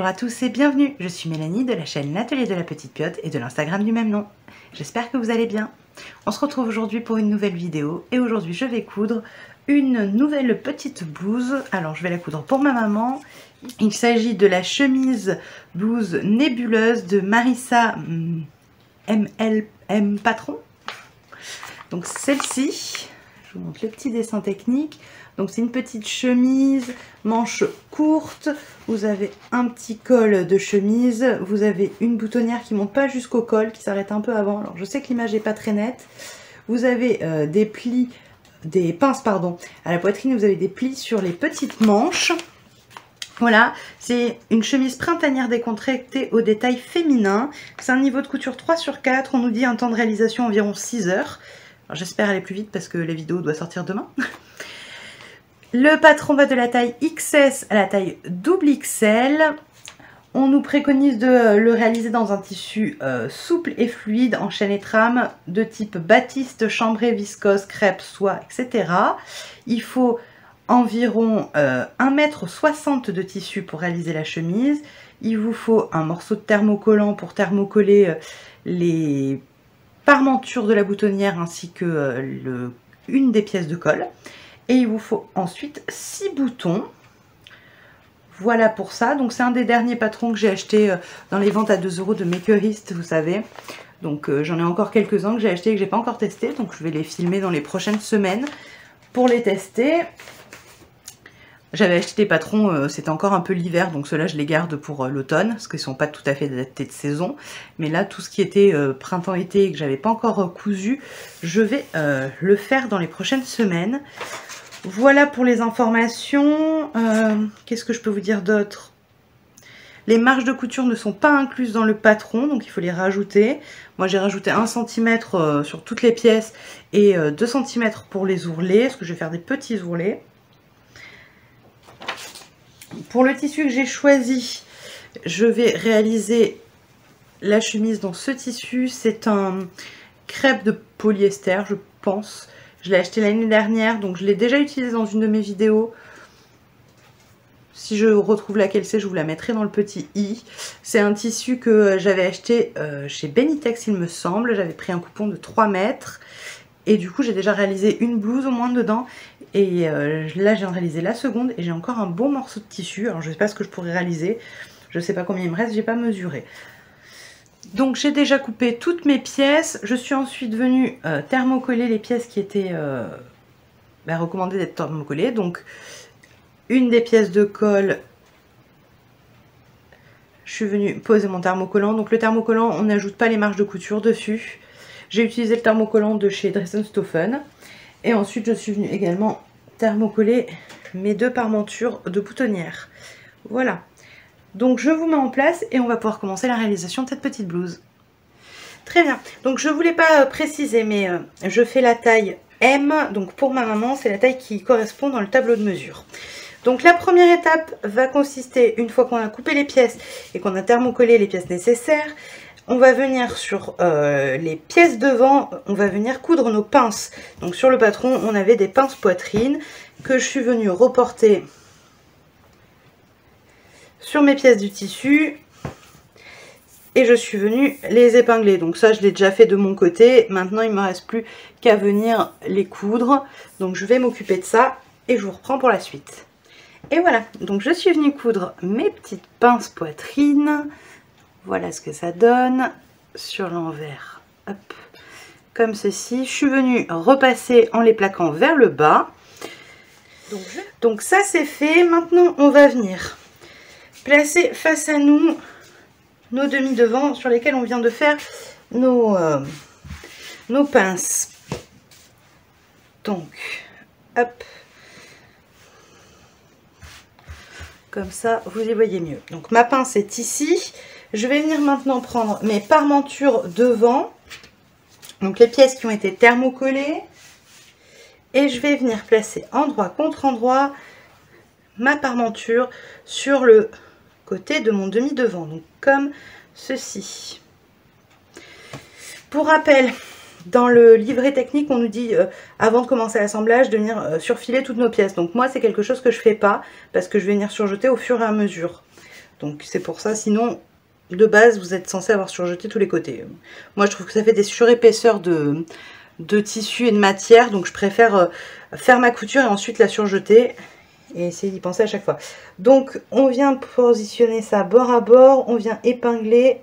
Bonjour à tous et bienvenue, je suis Mélanie de la chaîne L'Atelier de la Petite Piote et de l'Instagram du même nom. J'espère que vous allez bien. On se retrouve aujourd'hui pour une nouvelle vidéo et aujourd'hui je vais coudre une nouvelle petite blouse. Alors je vais la coudre pour ma maman. Il s'agit de la chemise blouse nébuleuse de Marissa MLM Patron. Donc celle-ci, je vous montre le petit dessin technique. Donc c'est une petite chemise, manche courte, vous avez un petit col de chemise, vous avez une boutonnière qui monte pas jusqu'au col, qui s'arrête un peu avant. Alors je sais que l'image n'est pas très nette. Vous avez des pinces pardon, à la poitrine, vous avez des plis sur les petites manches. Voilà, c'est une chemise printanière décontractée au détail féminin. C'est un niveau de couture 3/4, on nous dit un temps de réalisation environ 6 heures. J'espère aller plus vite parce que la vidéo doit sortir demain. Le patron va de la taille XS à la taille XXL. On nous préconise de le réaliser dans un tissu souple et fluide en chaîne et trame de type batiste, chambré, viscose, crêpe, soie, etc. Il faut environ 1,60 m de tissu pour réaliser la chemise. Il vous faut un morceau de thermocollant pour thermocoller les parmentures de la boutonnière ainsi que une des pièces de colle. Et il vous faut ensuite 6 boutons. Voilà pour ça. Donc c'est un des derniers patrons que j'ai acheté dans les ventes à 2 € de Makerist, vous savez. Donc j'en ai encore quelques-uns que j'ai acheté et que j'ai pas encore testé. Donc je vais les filmer dans les prochaines semaines pour les tester. J'avais acheté des patrons, c'était encore un peu l'hiver, donc ceux-là je les garde pour l'automne, parce qu'ils ne sont pas tout à fait adaptés de saison. Mais là, tout ce qui était printemps-été et que j'avais pas encore cousu, je vais le faire dans les prochaines semaines. Voilà pour les informations. Qu'est-ce que je peux vous dire d'autre? Les marges de couture ne sont pas incluses dans le patron, donc il faut les rajouter. Moi j'ai rajouté 1 cm sur toutes les pièces et 2 cm pour les ourlets, parce que je vais faire des petits ourlets. Pour le tissu que j'ai choisi, je vais réaliser la chemise dans ce tissu. C'est un crêpe de polyester, je pense. Je l'ai acheté l'année dernière, donc je l'ai déjà utilisé dans une de mes vidéos. Si je retrouve laquelle c'est, je vous la mettrai dans le petit i. C'est un tissu que j'avais acheté chez Benitex, il me semble. J'avais pris un coupon de 3 mètres. Et du coup, j'ai déjà réalisé une blouse au moins dedans. Et là, j'ai réalisé la seconde. Et j'ai encore un bon morceau de tissu. Alors, je ne sais pas ce que je pourrais réaliser. Je ne sais pas combien il me reste, j'ai pas mesuré. Donc, j'ai déjà coupé toutes mes pièces. Je suis ensuite venue thermocoller les pièces qui étaient recommandées d'être thermocollées. Donc, une des pièces de colle, je suis venue poser mon thermocollant. Donc, le thermocollant, on n'ajoute pas les marges de couture dessus. J'ai utilisé le thermocollant de chez Dressenstoffen. Et ensuite, je suis venue également thermocoller mes 2 parmentures de boutonnière. Voilà. Donc, je vous mets en place et on va pouvoir commencer la réalisation de cette petite blouse. Très bien. Donc, je ne voulais pas préciser, mais je fais la taille M. Donc, pour ma maman, c'est la taille qui correspond dans le tableau de mesure. Donc, la première étape va consister, une fois qu'on a coupé les pièces et qu'on a thermocollé les pièces nécessaires, on va venir sur les pièces devant, on va venir coudre nos pinces. Donc sur le patron, on avait des pinces poitrine que je suis venue reporter sur mes pièces du tissu. Et je suis venue les épingler. Donc ça, je l'ai déjà fait de mon côté. Maintenant, il ne me reste plus qu'à venir les coudre. Donc je vais m'occuper de ça et je vous reprends pour la suite. Et voilà, donc je suis venue coudre mes petites pinces poitrine. Voilà ce que ça donne sur l'envers, hop, comme ceci. Je suis venue repasser en les plaquant vers le bas. Donc ça c'est fait. Maintenant on va venir placer face à nous nos demi-devants sur lesquels on vient de faire nos pinces. Donc, hop, comme ça vous y voyez mieux. Donc ma pince est ici. Je vais venir maintenant prendre mes parmentures devant, donc les pièces qui ont été thermocollées, et je vais venir placer endroit contre endroit ma parmenture sur le côté de mon demi-devant, donc comme ceci. Pour rappel, dans le livret technique, on nous dit avant de commencer l'assemblage de venir surfiler toutes nos pièces. Donc moi, c'est quelque chose que je ne fais pas parce que je vais venir surjeter au fur et à mesure. Donc c'est pour ça, sinon de base vous êtes censé avoir surjeté tous les côtés. Moi je trouve que ça fait des surépaisseurs de tissu et de matière, donc je préfère faire ma couture et ensuite la surjeter et essayer d'y penser à chaque fois. Donc on vient positionner ça bord à bord, on vient épingler.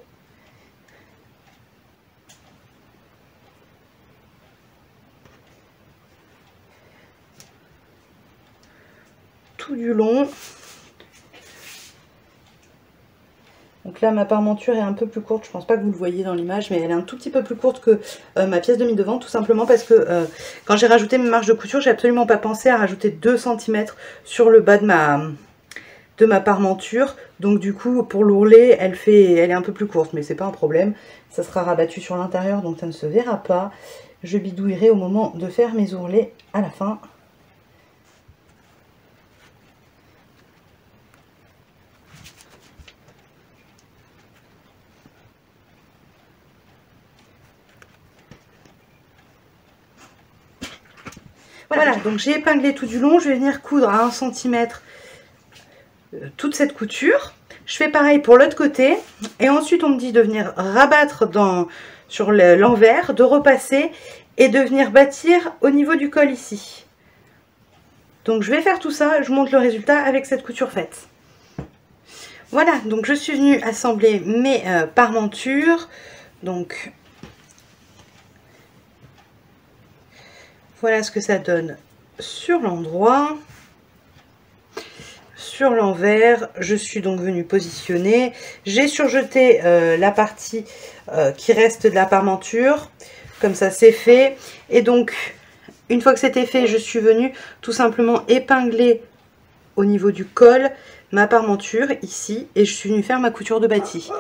Tout du long. Donc là ma parmenture est un peu plus courte, je pense pas que vous le voyez dans l'image, mais elle est un tout petit peu plus courte que ma pièce de mi-devant, tout simplement parce que quand j'ai rajouté mes marges de couture, j'ai absolument pas pensé à rajouter 2 cm sur le bas de ma parmenture. Donc du coup pour l'ourlet elle est un peu plus courte, mais c'est pas un problème, ça sera rabattu sur l'intérieur donc ça ne se verra pas. Je bidouillerai au moment de faire mes ourlets à la fin. Voilà, donc j'ai épinglé tout du long, je vais venir coudre à 1 cm toute cette couture. Je fais pareil pour l'autre côté et ensuite on me dit de venir rabattre sur l'envers, de repasser et de venir bâtir au niveau du col ici. Donc je vais faire tout ça, je vous montre le résultat avec cette couture faite. Voilà, donc je suis venue assembler mes parmentures. Donc voilà ce que ça donne sur l'endroit. Sur l'envers, je suis donc venue positionner. J'ai surjeté la partie qui reste de la parmenture. Comme ça, c'est fait. Et donc, une fois que c'était fait, je suis venue tout simplement épingler au niveau du col ma parmenture ici. Et je suis venue faire ma couture de bâti.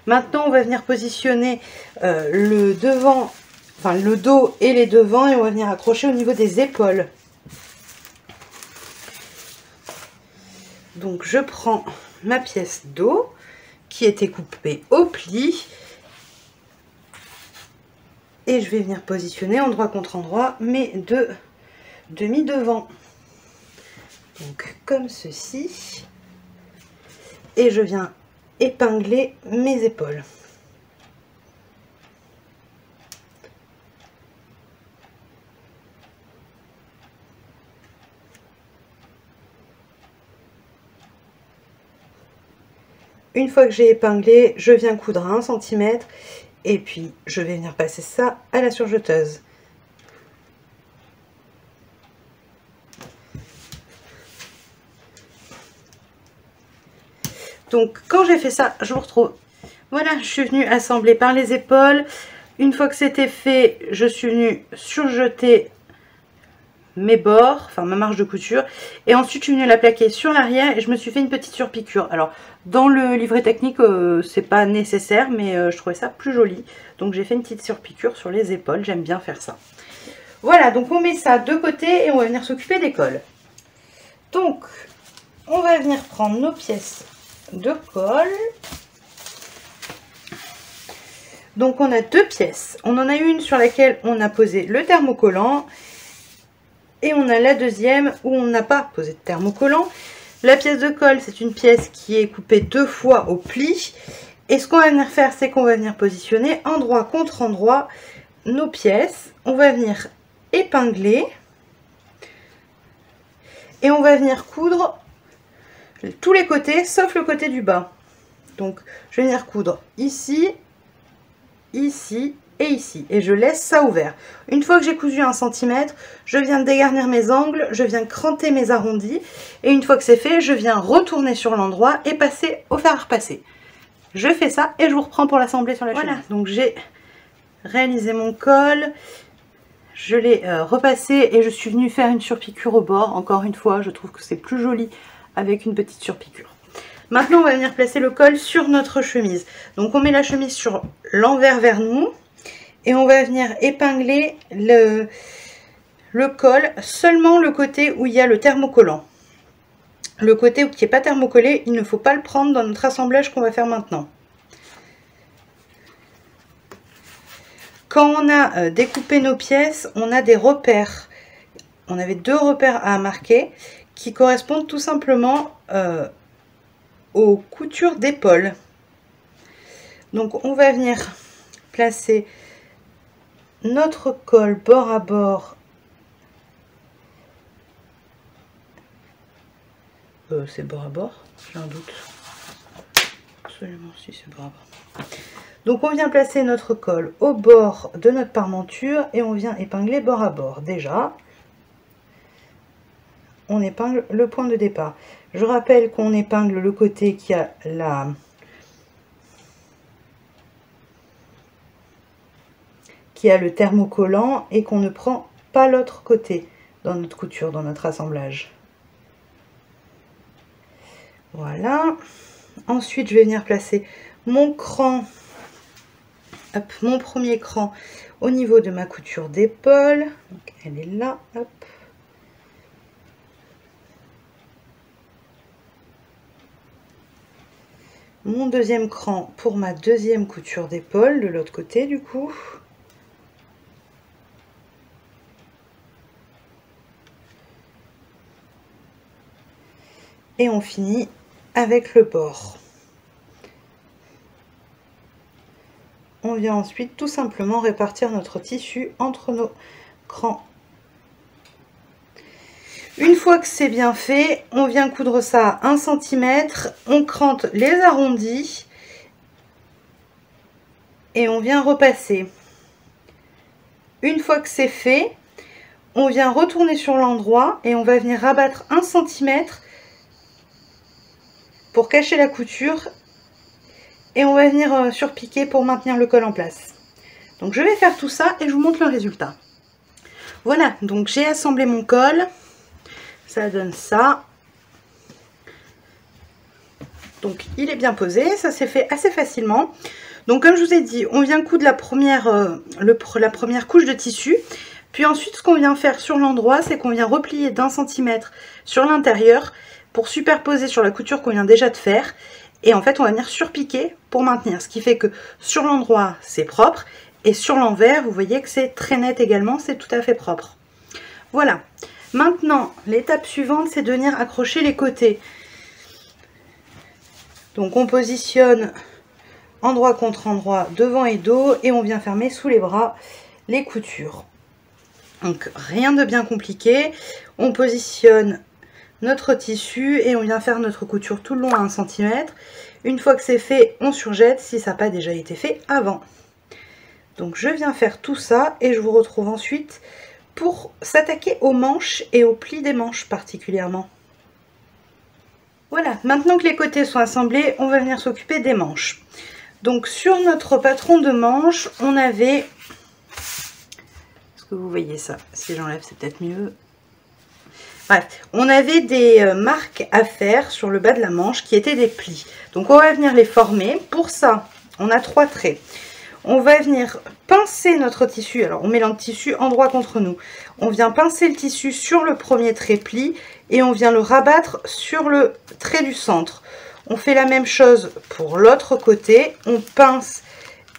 Maintenant, on va venir positionner le devant, enfin le dos et les devants. Et on va venir accrocher au niveau des épaules. Donc je prends ma pièce dos qui était coupée au pli et je vais venir positionner endroit contre endroit mes deux demi-devants. Donc comme ceci. Et je viens épingler mes épaules. Une fois que j'ai épinglé, je viens coudre à 1 cm et puis je vais venir passer ça à la surjeteuse. Donc quand j'ai fait ça, je vous retrouve. Voilà, je suis venue assembler par les épaules. Une fois que c'était fait, je suis venue surjeter mes bords, enfin ma marge de couture, et ensuite je suis venue la plaquer sur l'arrière et je me suis fait une petite surpiqûre. Alors dans le livret technique c'est pas nécessaire, mais je trouvais ça plus joli, donc j'ai fait une petite surpiqûre sur les épaules, j'aime bien faire ça. Voilà, donc on met ça de côté et on va venir s'occuper des cols. Donc on va venir prendre nos pièces de colle. Donc on a deux pièces, on en a une sur laquelle on a posé le thermocollant. Et on a la deuxième où on n'a pas posé de thermocollant. La pièce de colle, c'est une pièce qui est coupée 2 fois au pli. Et ce qu'on va venir faire, c'est qu'on va venir positionner endroit contre endroit nos pièces. On va venir épingler. Et on va venir coudre tous les côtés, sauf le côté du bas. Donc, je vais venir coudre ici, ici et ici, et je laisse ça ouvert. Une fois que j'ai cousu 1 cm, je viens dégarnir mes angles, je viens cranter mes arrondis, et une fois que c'est fait, je viens retourner sur l'endroit et passer au fer à repasser. Je fais ça et je vous reprends pour l'assembler sur la chemise. Voilà, donc j'ai réalisé mon col, je l'ai repassé et je suis venue faire une surpiqûre au bord. Encore une fois, je trouve que c'est plus joli avec une petite surpiqûre. Maintenant, on va venir placer le col sur notre chemise. Donc on met la chemise sur l'envers vers nous. Et on va venir épingler le col, seulement le côté où il y a le thermocollant. Le côté qui n'est pas thermocollé, il ne faut pas le prendre dans notre assemblage qu'on va faire maintenant. Quand on a découpé nos pièces, on a des repères. On avait 2 repères à marquer qui correspondent tout simplement aux coutures d'épaule. Donc on va venir placer notre col bord à bord. C'est bord à bord, j'ai un doute. Absolument, si c'est bord à bord. Donc on vient placer notre col au bord de notre parmenture et on vient épingler bord à bord. Déjà, on épingle le point de départ. Je rappelle qu'on épingle le côté qui a le thermocollant et qu'on ne prend pas l'autre côté dans notre couture, dans notre assemblage. Voilà. Ensuite, je vais venir placer mon cran, hop, mon premier cran au niveau de ma couture d'épaule. Donc, elle est là, hop. Mon deuxième cran pour ma deuxième couture d'épaule de l'autre côté du coup. Et on finit avec le bord. On vient ensuite tout simplement répartir notre tissu entre nos crans. Une fois que c'est bien fait, on vient coudre ça à 1 cm, on crante les arrondis et on vient repasser. Une fois que c'est fait, on vient retourner sur l'endroit et on va venir rabattre 1 cm pour cacher la couture et on va venir surpiquer pour maintenir le col en place. Donc je vais faire tout ça et je vous montre le résultat. Voilà, donc j'ai assemblé mon col, ça donne ça. Donc il est bien posé, ça s'est fait assez facilement. Donc comme je vous ai dit, on vient coudre la première couche de tissu. Puis ensuite ce qu'on vient faire sur l'endroit, c'est qu'on vient replier d'1 centimètre sur l'intérieur pour superposer sur la couture qu'on vient déjà de faire. Et en fait on va venir surpiquer pour maintenir. Ce qui fait que sur l'endroit c'est propre. Et sur l'envers vous voyez que c'est très net également, c'est tout à fait propre. Voilà. Maintenant l'étape suivante c'est de venir accrocher les côtés. Donc on positionne endroit contre endroit, devant et dos, et on vient fermer sous les bras les coutures. Donc rien de bien compliqué, on positionne notre tissu et on vient faire notre couture tout le long à 1 cm. Une fois que c'est fait, on surjette si ça n'a pas déjà été fait avant. Donc je viens faire tout ça et je vous retrouve ensuite pour s'attaquer aux manches et aux plis des manches particulièrement. Voilà, maintenant que les côtés sont assemblés, on va venir s'occuper des manches. Donc sur notre patron de manches, on avait... Est-ce que vous voyez ça? Si j'enlève, c'est peut-être mieux. Bref, on avait des marques à faire sur le bas de la manche qui étaient des plis. Donc on va venir les former. Pour ça, on a 3 traits. On va venir pincer notre tissu. Alors on met le tissu endroit contre nous. On vient pincer le tissu sur le premier trait pli et on vient le rabattre sur le trait du centre. On fait la même chose pour l'autre côté. On pince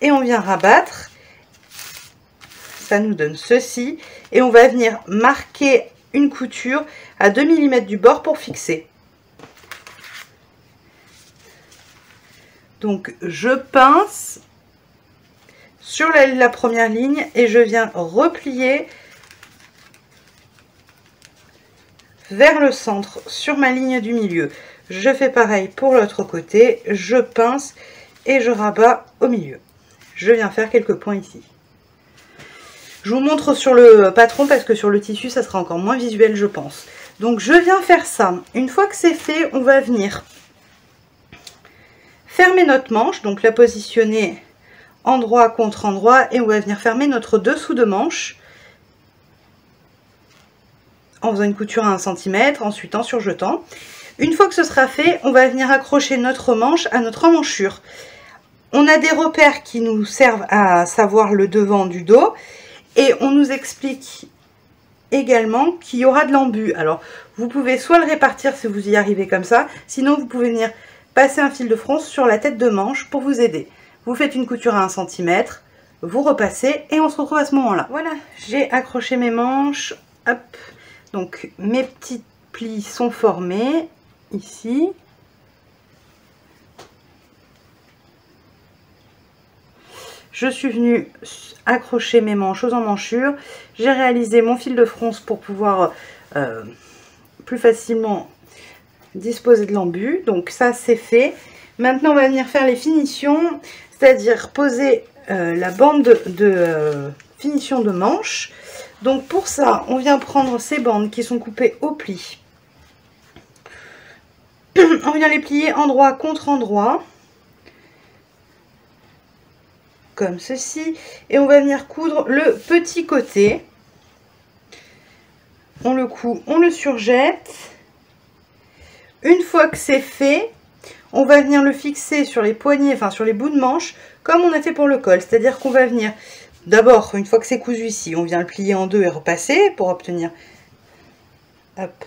et on vient rabattre. Ça nous donne ceci. Et on va venir marquer une couture à 2 mm du bord pour fixer. Donc je pince sur la première ligne et je viens replier vers le centre sur ma ligne du milieu. Je fais pareil pour l'autre côté, je pince et je rabats au milieu. Je viens faire quelques points ici. Je vous montre sur le patron parce que sur le tissu ça sera encore moins visuel je pense. Donc je viens faire ça. Une fois que c'est fait, on va venir fermer notre manche, donc la positionner endroit contre endroit et on va venir fermer notre dessous de manche en faisant une couture à 1 cm, ensuite en surjetant. Une fois que ce sera fait, on va venir accrocher notre manche à notre emmanchure. On a des repères qui nous servent à savoir le devant du dos et on nous explique également qu'il y aura de l'embu. Alors vous pouvez soit le répartir si vous y arrivez comme ça, sinon vous pouvez venir passer un fil de fronce sur la tête de manche pour vous aider. Vous faites une couture à 1 cm, vous repassez et on se retrouve à ce moment-là. Voilà, j'ai accroché mes manches. Hop. Donc mes petits plis sont formés ici. je suis venue accrocher mes manches aux emmanchures. J'ai réalisé mon fil de fronce pour pouvoir plus facilement disposer de l'embu. Donc ça c'est fait. Maintenant on va venir faire les finitions, c'est-à-dire poser la bande de finition de manche. Donc pour ça on vient prendre ces bandes qui sont coupées au pli. On vient les plier endroit contre endroit, comme ceci, et on va venir coudre le petit côté. On le coud, on le surjette. Une fois que c'est fait, on va venir le fixer sur les poignets, enfin sur les bouts de manche, comme on a fait pour le col. C'est-à-dire qu'on va venir, d'abord, une fois que c'est cousu ici, on vient le plier en deux et repasser pour obtenir, hop,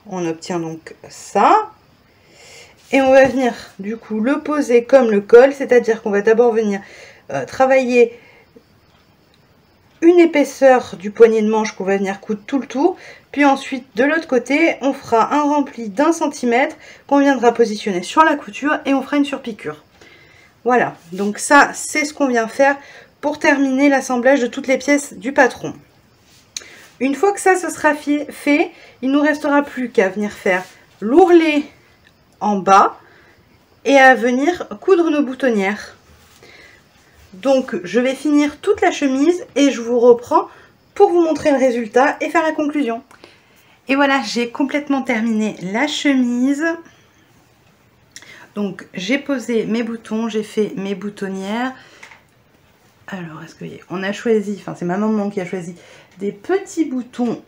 on obtient donc ça. Et on va venir du coup le poser comme le col, c'est-à-dire qu'on va d'abord venir travailler une épaisseur du poignet de manche qu'on va venir coudre tout le tour. Puis ensuite de l'autre côté, on fera un rempli d'1 centimètre qu'on viendra positionner sur la couture et on fera une surpiqûre. Voilà, donc ça c'est ce qu'on vient faire pour terminer l'assemblage de toutes les pièces du patron. Une fois que ça ce sera fait, il ne nous restera plus qu'à venir faire l'ourlet en bas et à venir coudre nos boutonnières. Donc je vais finir toute la chemise et je vous reprends pour vous montrer le résultat et faire la conclusion. Et voilà, j'ai complètement terminé la chemise. Donc j'ai posé mes boutons, j'ai fait mes boutonnières. Alors est-ce que on a choisi, enfin c'est ma maman qui a choisi des petits boutons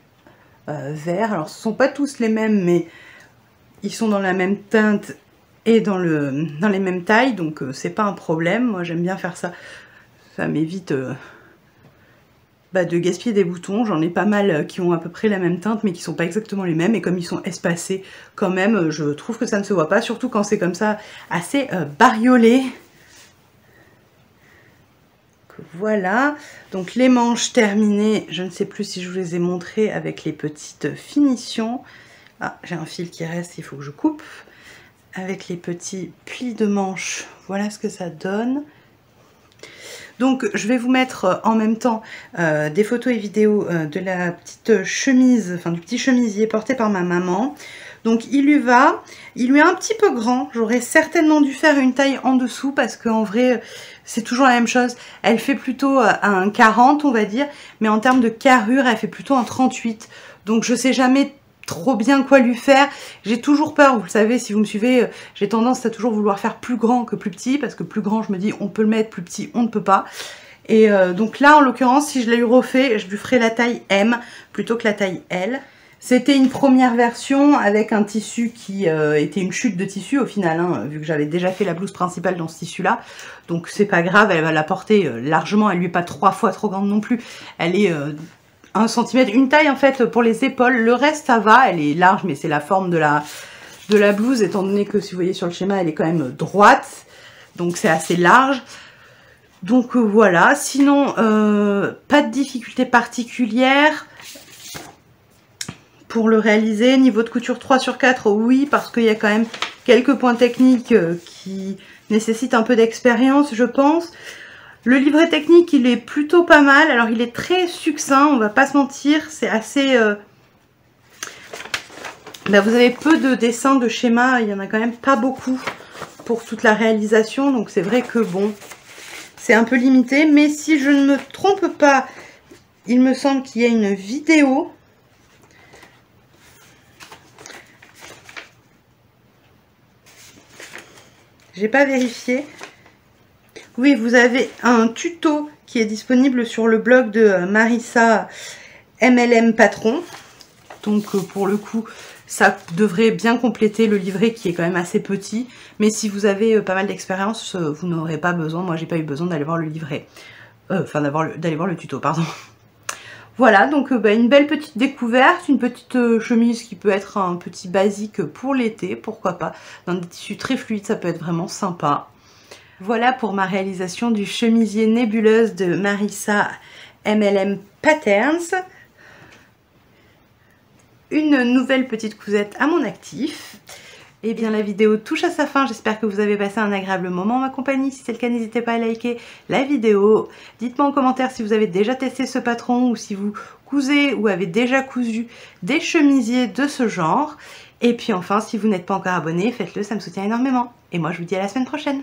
verts. Alors ce ne sont pas tous les mêmes, mais ils sont dans la même teinte et dans les mêmes tailles, donc c'est pas un problème. Moi j'aime bien faire ça, ça m'évite de gaspiller des boutons. J'en ai pas mal qui ont à peu près la même teinte mais qui sont pas exactement les mêmes, et comme ils sont espacés quand même, je trouve que ça ne se voit pas, surtout quand c'est comme ça assez bariolé. Voilà, donc les manches terminées, je ne sais plus si je vous les ai montrées avec les petites finitions. Ah, j'ai un fil qui reste, il faut que je coupe. Avec les petits plis de manches, voilà ce que ça donne. Donc je vais vous mettre en même temps des photos et vidéos de la petite chemise, enfin du petit chemisier porté par ma maman. Donc il lui est un petit peu grand, j'aurais certainement dû faire une taille en dessous parce qu'en vrai c'est toujours la même chose. Elle fait plutôt un 40 on va dire, mais en termes de carrure elle fait plutôt un 38. Donc je sais jamais trop bien quoi lui faire. J'ai toujours peur, vous le savez si vous me suivez, j'ai tendance à toujours vouloir faire plus grand que plus petit, parce que plus grand je me dis on peut le mettre, plus petit on ne peut pas. Et donc là en l'occurrence si je l'ai refait, je lui ferai la taille M plutôt que la taille L. C'était une première version avec un tissu qui était une chute de tissu au final, hein, vu que j'avais déjà fait la blouse principale dans ce tissu là. Donc c'est pas grave, elle va la porter largement, elle lui est pas 3 fois trop grande non plus. Elle est 1 cm, une taille en fait pour les épaules. Le reste ça va, elle est large mais c'est la forme de la blouse, étant donné que si vous voyez sur le schéma elle est quand même droite. Donc c'est assez large. Donc voilà, sinon pas de difficulté particulière pour le réaliser. Niveau de couture 3/4, oui, parce qu'il y a quand même quelques points techniques qui nécessitent un peu d'expérience, je pense. Le livret technique, il est plutôt pas mal. Alors, il est très succinct, on va pas se mentir. C'est assez... vous avez peu de dessins, de schémas. Il y en a quand même pas beaucoup pour toute la réalisation. Donc, c'est vrai que bon, c'est un peu limité. Mais si je ne me trompe pas, il me semble qu'il y a une vidéo. J'ai pas vérifié. Oui, vous avez un tuto qui est disponible sur le blog de Marissa MLM Patron. Donc pour le coup, ça devrait bien compléter le livret qui est quand même assez petit. Mais si vous avez pas mal d'expérience, vous n'aurez pas besoin. Moi, j'ai pas eu besoin d'aller voir le livret. Enfin, d'aller voir le tuto, pardon. Voilà, donc une belle petite découverte, une petite chemise qui peut être un petit basique pour l'été, pourquoi pas. Dans des tissus très fluides, ça peut être vraiment sympa. Voilà pour ma réalisation du chemisier nébuleuse de Marissa MLM Patterns. Une nouvelle petite cousette à mon actif. Eh bien la vidéo touche à sa fin, j'espère que vous avez passé un agréable moment en ma compagnie. Si c'est le cas, n'hésitez pas à liker la vidéo. Dites-moi en commentaire si vous avez déjà testé ce patron ou si vous cousez ou avez déjà cousu des chemisiers de ce genre. Et puis enfin, si vous n'êtes pas encore abonné, faites-le, ça me soutient énormément. Et moi je vous dis à la semaine prochaine.